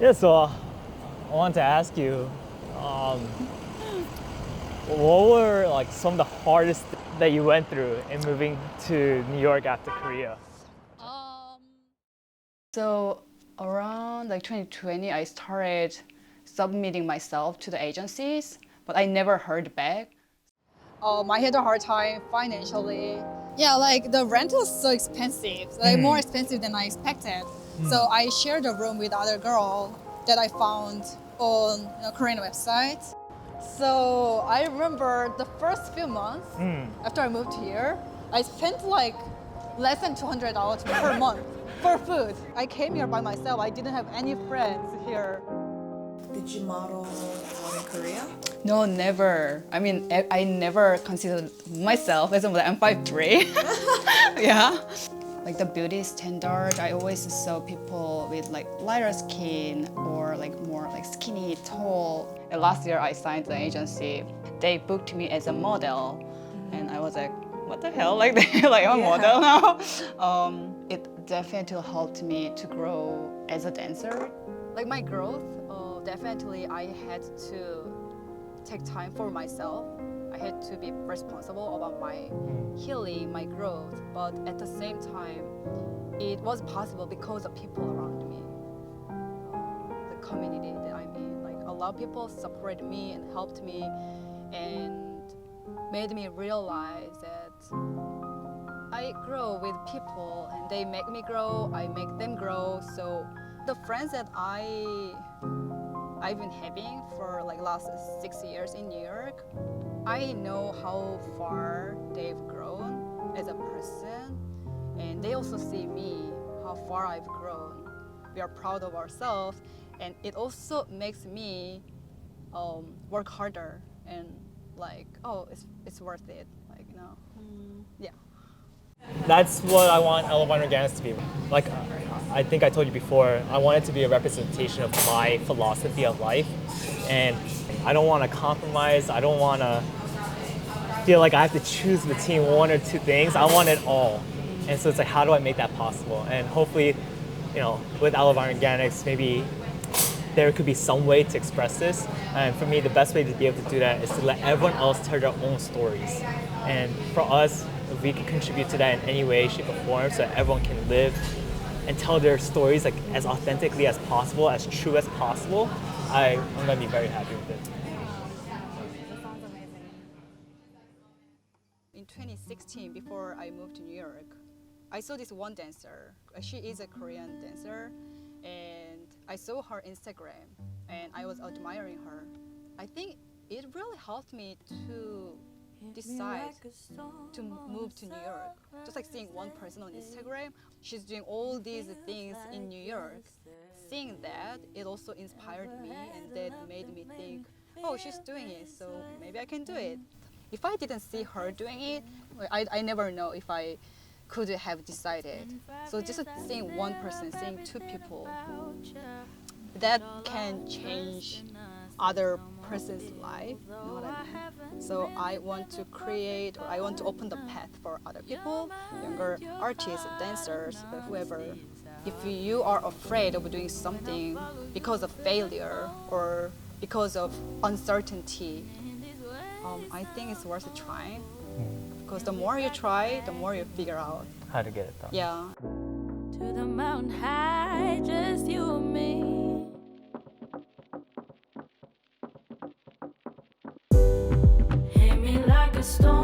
Yeah, so I wanted to ask you, um, what were like some of the hardest that you went through in moving to New York after Korea? Um, So around like 2020, I started submitting myself to the agencies, but I never heard back. I had a hard time financially. Yeah, like the rent was so expensive, like more expensive than I expected. So I shared a room with other girl that I found on a Korean website. So I remember the first few months after I moved here, I spent like less than $200 per month for food. I came here by myself. I didn't have any friends here. Did you model out in Korea? No, never. I mean, I never considered myself as a model. I'm 5'3". Yeah. Like the beauty standard, I always saw people with like lighter skin or like more like skinny, tall. And last year I signed the agency. They booked me as a model, and I was like, what the hell? Like, like I'm a model now. It definitely helped me to grow as a dancer. Like my growth, definitely I had to take time for myself. I had to be responsible about my healing, my growth. But at the same time, it was possible because of people around me, the community that I'm in. Like a lot of people supported me and helped me, and made me realize that I grow with people, and they make me grow. I make them grow. So the friends that I've been having for like last 6 years in New York, I know how far they've grown as a person, and they also see me, how far I've grown. We are proud of ourselves, and it also makes me work harder and like, oh, it's worth it, like, you know. Yeah. That's what I want Elevon Organics to be. Like, I think I told you before, I want it to be a representation of my philosophy of life. And I don't want to compromise. I don't want to feel like I have to choose between one or two things. I want it all. And so it's like, how do I make that possible? And hopefully, with Elevon Organics, maybe there could be some way to express this. And for me, the best way to be able to do that is to let everyone else tell their own stories. And for us, if we can contribute to that in any way, shape, or form, so that everyone can live and tell their stories like as authentically as possible, as true as possible, I'm gonna be very happy with it. That sounds amazing. In 2016, before I moved to New York, I saw this one dancer. She is a Korean dancer, and I saw her Instagram, and I was admiring her. I think it really helped me to decide to move to New York. Just like seeing one person on Instagram, she's doing all these things in New York. Seeing that, it also inspired me, and that made me think, oh, she's doing it, so maybe I can do it. If I didn't see her doing it, I never know if I could have decided. So just seeing one person, seeing two people, that can change other person's life. You know what I mean? So I want to create, or I want to open the path for other people, younger artists, dancers, whoever. If you are afraid of doing something because of failure or because of uncertainty, I think it's worth trying. Because the more you try, the more you figure out. How to get it done. Yeah. To the mountain high, just you and me. Hit me like a storm.